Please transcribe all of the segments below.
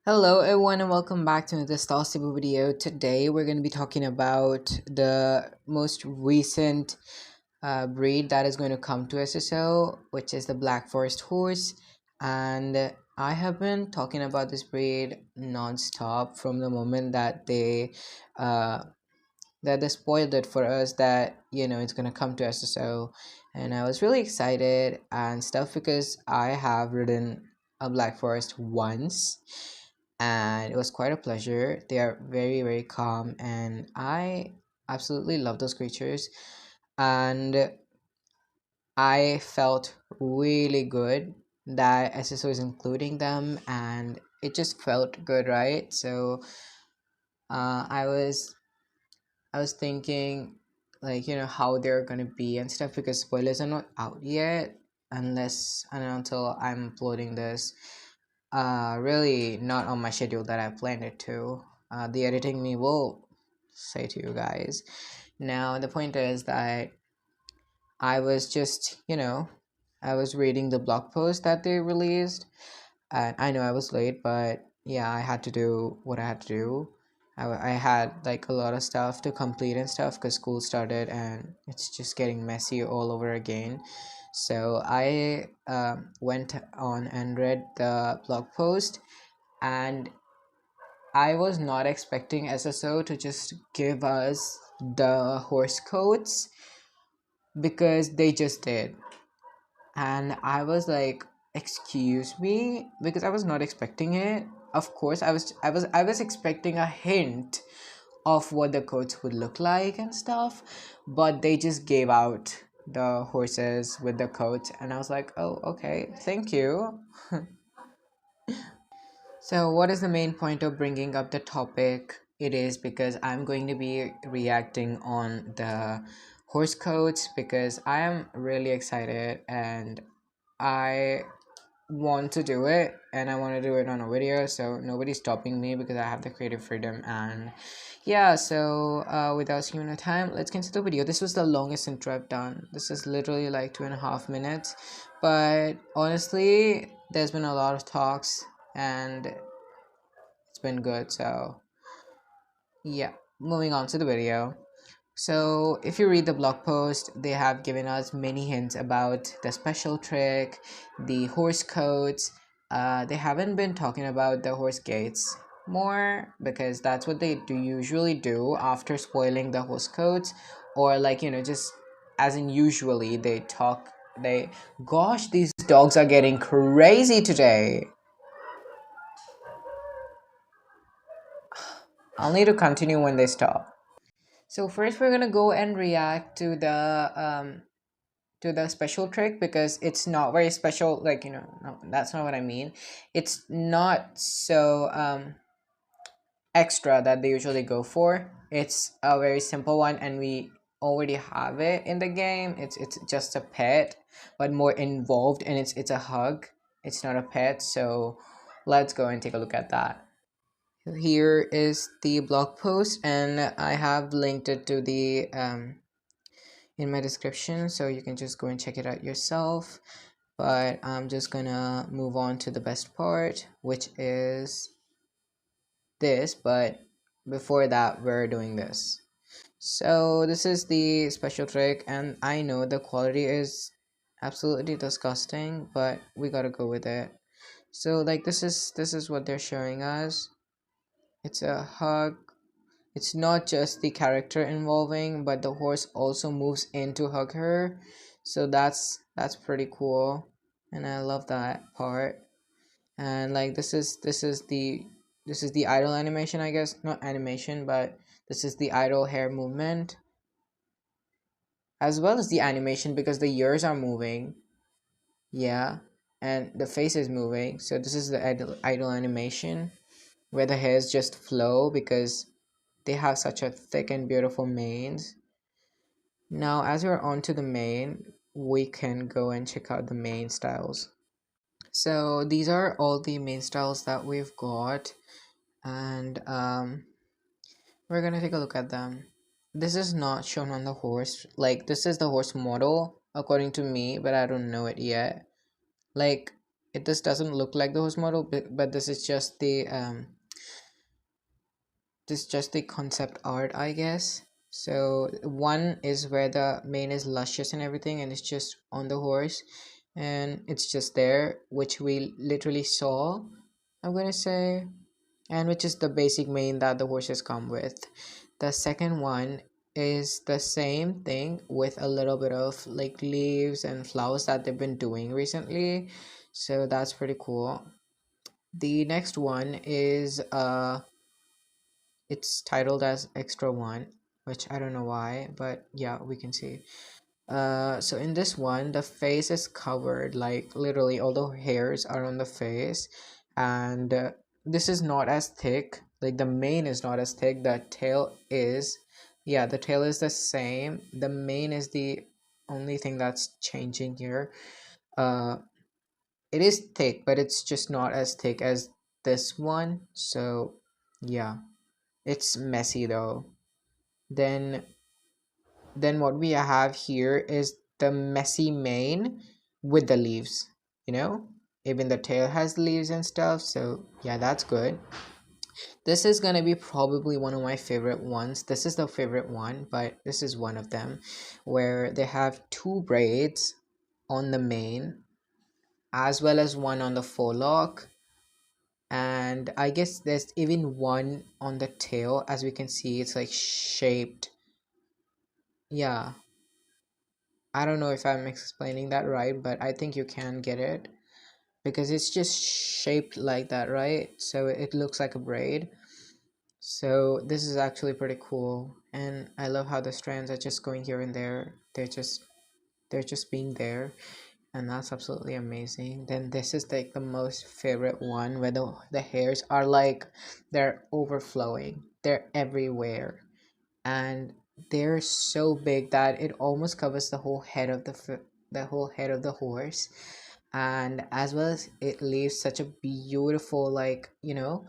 Hello everyone and welcome back to another starstable video. Today we're going to be talking about the most recent breed that is going to come to SSO, which is the Black Forest horse. And I have been talking about this breed non-stop from the moment uh, that they spoiled it for us, that it's going to come to SSO. And I was really excited and stuff because I have ridden a Black Forest once, and it was quite a pleasure. They are very, very calm, and I absolutely love those creatures. And I felt really good that SSO is including them, and it just felt good, right? So uh, I was I was thinking, like, how they're gonna be and stuff, because spoilers are not out yet, unless and until I'm uploading this. Really not on my schedule that I planned it to. The editing me will say to you guys. Now the point is that I was just, I was reading the blog post that they released, and I know I was late, but yeah, I had to do what I had to do. I had like a lot of stuff to complete and stuff because school started and it's just getting messy all over again. So I went on and read the blog post, and I was not expecting SSO to just give us the horse coats, because they just did. And I was like, excuse me, because I was not expecting it. Of course, I was expecting a hint of what the coats would look like and stuff, but they just gave out the horses with the coat, and I was like, oh, okay, thank you. So, what is the main point of bringing up the topic? It is because I'm going to be reacting on the horse coats, because I am really excited and I want to do it, and I want to do it on a video, so nobody's stopping me because I have the creative freedom. And yeah, so without skipping the time, let's get into the video. This was the longest intro I've done. This is literally like 2.5 minutes, but honestly, there's been a lot of talks and it's been good. So yeah, moving on to the video. So if you read the blog post, they have given us many hints about the special trick, the horse coats. They haven't been talking about the horse gates more, because that's what they do usually do after spoiling the horse coats, or like, just as in usually they talk. They Gosh, these dogs are getting crazy today. I'll need to continue when they stop. So first we're gonna go and react to the special trick, because it's not very special, like, no, that's not what I mean. It's not so extra that they usually go for. It's a very simple one, and we already have it in the game. It's just a pet, but more involved, and it's a hug. It's not a pet. So let's go and take a look at that. Here is the blog post, and I have linked it to the in my description, so you can just go and check it out yourself. But I'm just gonna move on to the best part, which is this. But before that, we're doing this. So this is the special trick, and I know the quality is absolutely disgusting, but we gotta go with it. So like, this is what they're showing us. It's a hug. It's not just the character involving, but the horse also moves in to hug her. So that's pretty cool, and I love that part. And like, this is the idle animation, I guess. Not animation, but this is the idle hair movement, as well as the animation, because the ears are moving. Yeah, and the face is moving. So this is the idle animation, where the hairs just flow because they have such a thick and beautiful manes. Now, as we're on to the mane, we can go and check out the mane styles. So these are all the mane styles that we've got, and we're gonna take a look at them. This is not shown on the horse. Like, this is the horse model according to me, but I don't know it yet. Like, it just doesn't look like the horse model, but this is just the concept art, I guess. So one is where the mane is luscious and everything, and it's just on the horse, and it's just there, which we literally saw, I'm gonna say, and which is the basic mane that the horses come with. The second one is the same thing with a little bit of like leaves and flowers that they've been doing recently, so that's pretty cool. The next one is it's titled as extra one, which I don't know why, but yeah, we can see. So in this one, the face is covered, like literally all the hairs are on the face, and this is not as thick. Like the mane is not as thick. The tail is, yeah, the tail is the same. The mane is the only thing that's changing here. Uh, it is thick, but it's just not as thick as this one. So yeah, it's messy though. Then what we have here is the messy mane with the leaves, you know, even the tail has leaves and stuff, so yeah, that's good. This is gonna be probably one of my favorite ones. This is the favorite one, but this is one of them where they have two braids on the mane as well as one on the forelock, and I guess there's even one on the tail. As we can see, it's like shaped. Yeah, I don't know if I'm explaining that right, but I think you can get it because it's just shaped like that, right? So it looks like a braid. So this is actually pretty cool, and I love how the strands are just going here and there. They're just being there, and that's absolutely amazing. Then this is like the most favorite one where the hairs are like they're overflowing. They're everywhere, and they're so big that it almost covers the whole head of the whole head of the horse, and as well as it leaves such a beautiful, like, you know,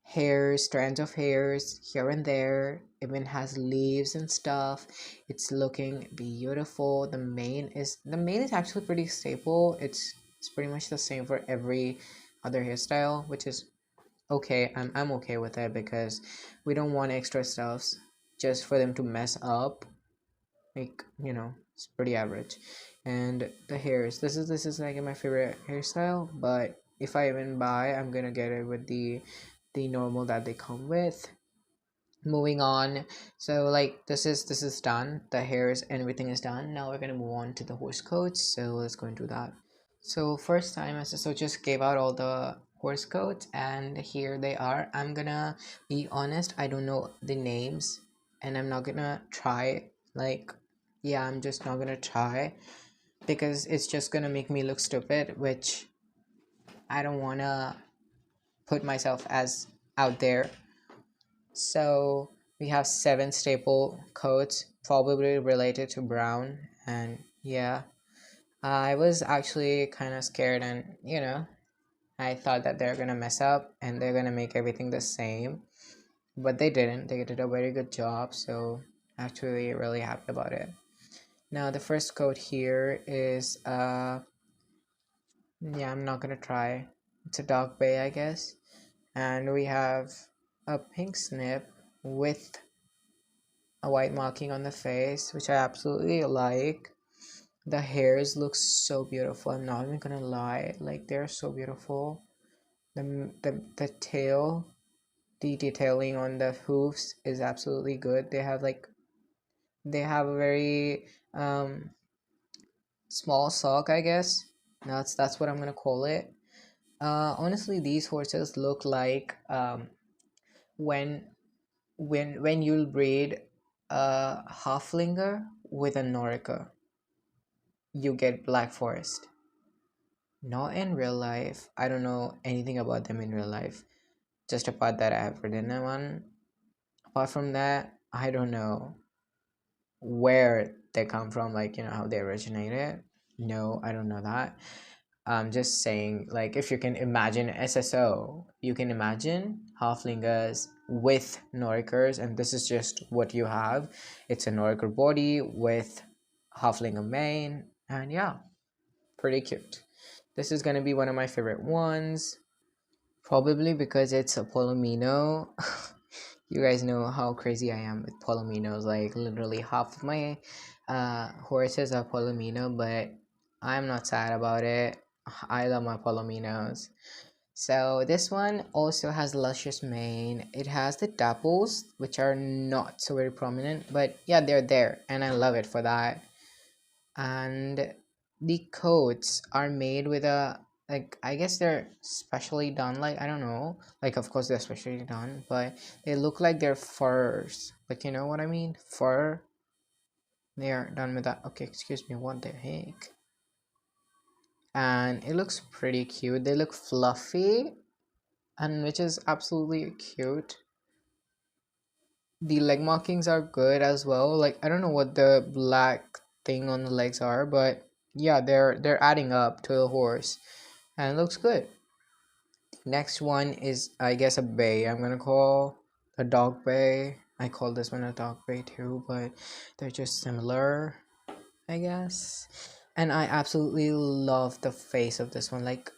hairs, strands of hairs here and there, even has leaves and stuff. It's looking beautiful. The mane is actually pretty stable. It's pretty much the same for every other hairstyle, which is okay. I'm okay with it because we don't want extra stuffs just for them to mess up. Like, you know, it's pretty average. And the hairs, this is like my favorite hairstyle, but if I even buy, I'm gonna get it with the normal that they come with. Moving on, so like this is done, the hairs and everything is done. Now we're gonna move on to the horse coats, so let's go into that. So first time SSO just gave out all the horse coats, and here they are. I'm gonna be honest, I don't know the names, and I'm not gonna try, like, yeah, I'm just not gonna try because it's just gonna make me look stupid, which I don't wanna put myself as out there. So we have 7 staple coats, probably related to brown, and yeah, I was actually kind of scared, and I thought that they're gonna mess up and they're gonna make everything the same, but they didn't. They did a very good job, so actually really happy about it. Now the first coat here is yeah, I'm not gonna try. It's a dark bay, I guess, and we have a pink snip with a white marking on the face, which I absolutely like. The hairs look so beautiful. I'm not even gonna lie, like they're so beautiful. The tail, the detailing on the hoofs is absolutely good. They have a very small sock, I guess. That's what I'm gonna call it. Honestly, these horses look like when when you'll breed a halflinger with a Norica, you get Black Forest. Not in real life. I don't know anything about them in real life. Just a part that I have ridden one. Apart from that, I don't know where they come from, like, how they originated. No, I don't know that. I'm just saying, like, if you can imagine SSO, you can imagine halflingers with Norikers, and this is just what you have. It's a Noriker body with halflinger mane, and yeah, pretty cute. This is gonna be one of my favorite ones, probably because it's a Palomino. You guys know how crazy I am with Palominos. Like literally half of my horses are Palomino, but I'm not sad about it. I love my Palominos. So this one also has luscious mane. It has the dapples, which are not so very prominent, but yeah, they're there, and I love it for that. And the coats are made with a, like, I guess they're specially done, like, I don't know, like, of course they're specially done, but they look like they're furs, like, you know what I mean, fur. They are done with that. Okay, excuse me, what the heck. And it looks pretty cute. They look fluffy, and which is absolutely cute. The leg markings are good as well. Like, I don't know what the black thing on the legs are, but yeah, they're adding up to a horse, and it looks good. Next one is, I guess, a bay. I'm gonna call a dog bay. I call this one a dog bay too, but they're just similar, I guess. And I absolutely love the face of this one. Like,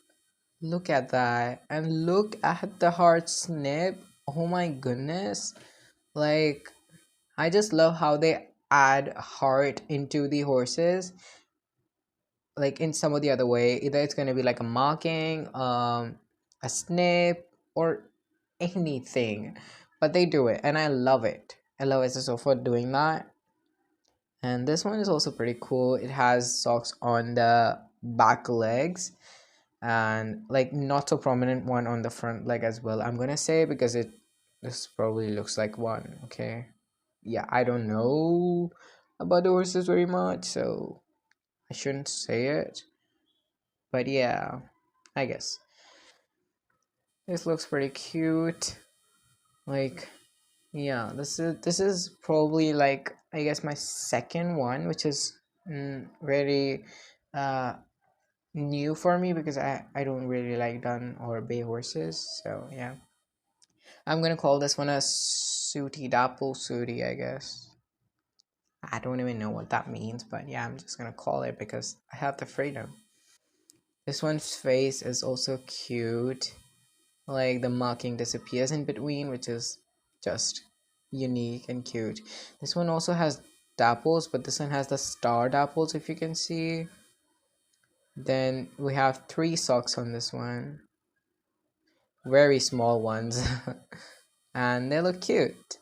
look at that, and look at the heart snip. Oh my goodness. Like, I just love how they add heart into the horses. Like in some of the other way, either it's gonna be like a marking, a snip, or anything, but they do it, and I love it. I love SSO for doing that. And this one is also pretty cool. It has socks on the back legs, and like not so prominent one on the front leg as well, I'm gonna say, because it this probably looks like one. Okay, yeah, I don't know about the horses very much, so I shouldn't say it, but yeah, I guess this looks pretty cute. Like, yeah, this is probably, like, I guess my second one, which is very uh new for me, because I don't really like dun or bay horses. So yeah, I'm gonna call this one a sooty dapple sooty, I guess. I don't even know what that means, but yeah, I'm just gonna call it because I have the freedom. This one's face is also cute. Like, the marking disappears in between, which is just unique and cute. This one also has dapples, but this one has the star dapples, if you can see. Then we have three socks on this one, very small ones, and they look cute.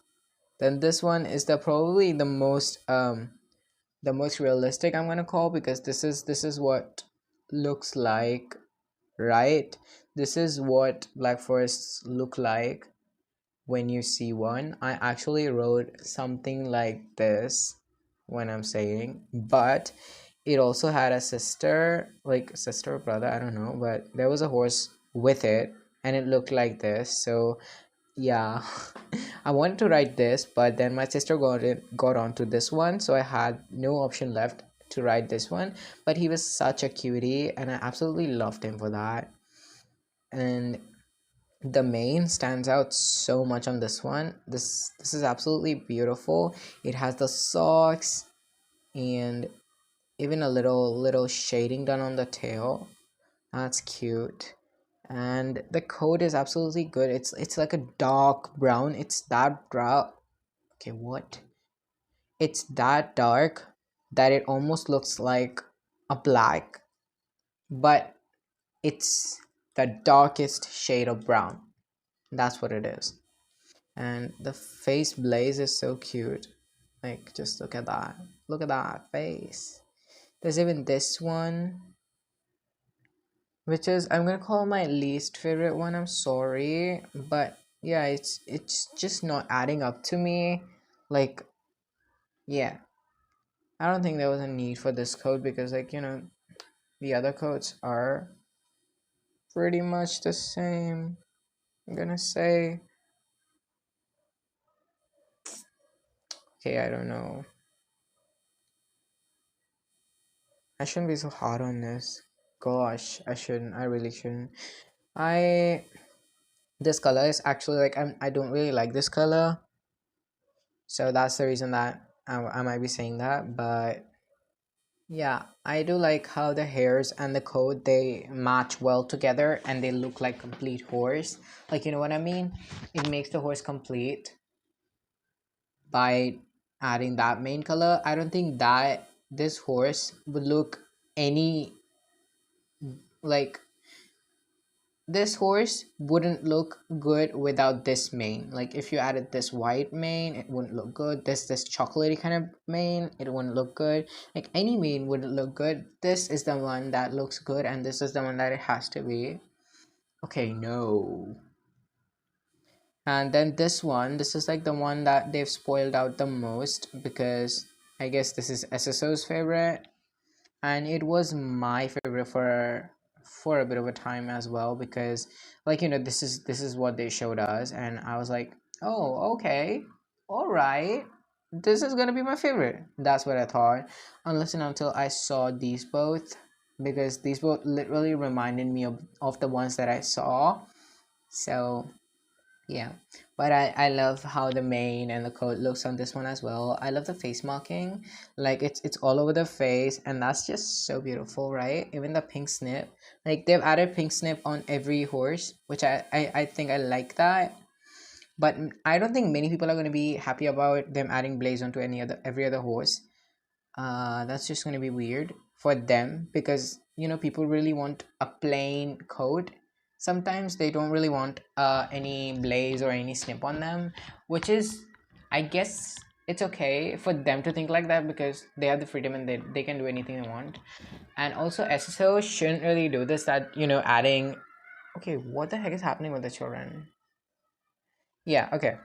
Then this one is probably the most realistic, I'm gonna call, because this is what looks like, right? This is what black forests look like when you see one. I actually wrote something like this when I'm saying, but it also had a sister, like sister or brother, I don't know, but there was a horse with it, and it looked like this. So yeah, I wanted to write this, but then my sister got onto this one, so I had no option left to write this one. But he was such a cutie, and I absolutely loved him for that. And the mane stands out so much on this one. This is absolutely beautiful. It has the socks, and even a little shading done on the tail. That's cute. And the coat is absolutely good. It's like a dark brown. It's that brown. Okay, what? It's that dark that it almost looks like a black, but it's the darkest shade of brown. That's what it is. And the face blaze is so cute. Like, just look at that. Look at that face. There's even this one, which is, I'm gonna call my least favorite one. I'm sorry, but yeah, it's just not adding up to me. Like, yeah, I don't think there was a need for this code, because, like, the other codes are pretty much the same, I'm gonna say. Okay, I don't know. I shouldn't be so hard on this. Gosh, I shouldn't. I really shouldn't. I This color is actually, like, I don't really like this color, so that's the reason that I might be saying that. But Yeah, I do like how the hairs and the coat they match well together and they look like complete horse. Like, you know what I mean? It makes the horse complete by adding that main color. I don't think that this horse would look any like this horse wouldn't look good without this mane. Like if you added this white mane, it wouldn't look good. This chocolatey kind of mane, it wouldn't look good. Like any mane wouldn't look good. This is the one that looks good, and this is the one that it has to be. Okay, no. And then this is like the one that they've spoiled out the most because I guess this is SSO's favorite, and it was my favorite for a bit of a time as well because like you know this is what they showed us and I was like, oh, okay, all right, this is gonna be my favorite. That's what I thought, unless and until I saw these both, because these both literally reminded me of the ones that I saw. So yeah, but I love how the mane and the coat looks on this one as well. I love the face marking, like it's all over the face, and that's just so beautiful, right? Even the pink snip, like they've added pink snip on every horse, which I think I like that. But I don't think many people are going to be happy about them adding blaze onto every other horse. That's just going to be weird for them because you know people really want a plain coat. Sometimes they don't really want any blaze or any snip on them, which is, I guess, it's okay for them to think like that because they have the freedom and they can do anything they want. And also SSO shouldn't really do this, that you know adding. Okay, what the heck is happening with the children? Yeah, okay.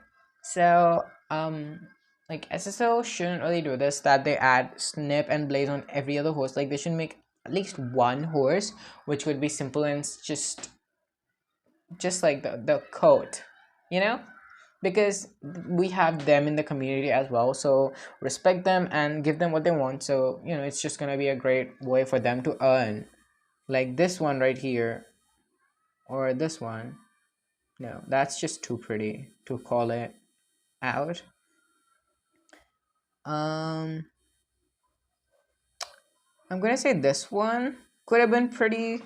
So, like SSO shouldn't really do this, that they add snip and blaze on every other horse. Like they should make at least one horse which would be simple and just like the coat, you know? Because we have them in the community as well. So respect them and give them what they want. So, you know, it's just gonna be a great way for them to earn. Like this one right here, or this one. No, that's just too pretty to call it out. Um, I'm gonna say this one could have been pretty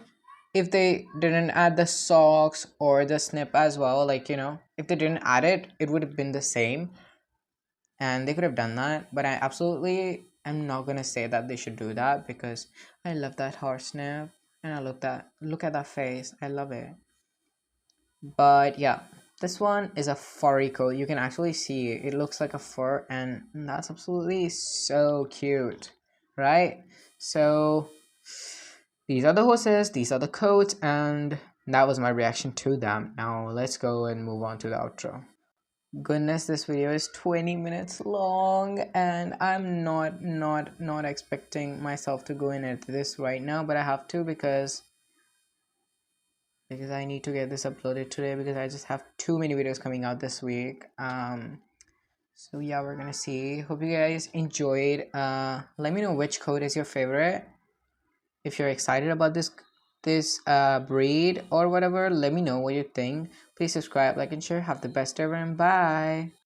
if they didn't add the socks or the snip as well. Like, you know, if they didn't add it, it would have been the same, and they could have done that. But I absolutely am not gonna say that they should do that because I love that horse snip, and I look at that face. I love it. But yeah, this one is a furry coat. You can actually see it looks like a fur, and that's absolutely so cute, right? So these are the horses, these are the coats, and that was my reaction to them. Now let's go and move on to the outro. Goodness, this video is 20 minutes long, and I'm not expecting myself to go in at this right now, but I have to because I need to get this uploaded today because I just have too many videos coming out this week. So yeah, we're gonna see. Hope you guys enjoyed. Let me know which code is your favorite. If you're excited about this breed or whatever, let me know what you think. Please subscribe, like, and share. Have the best ever, and bye.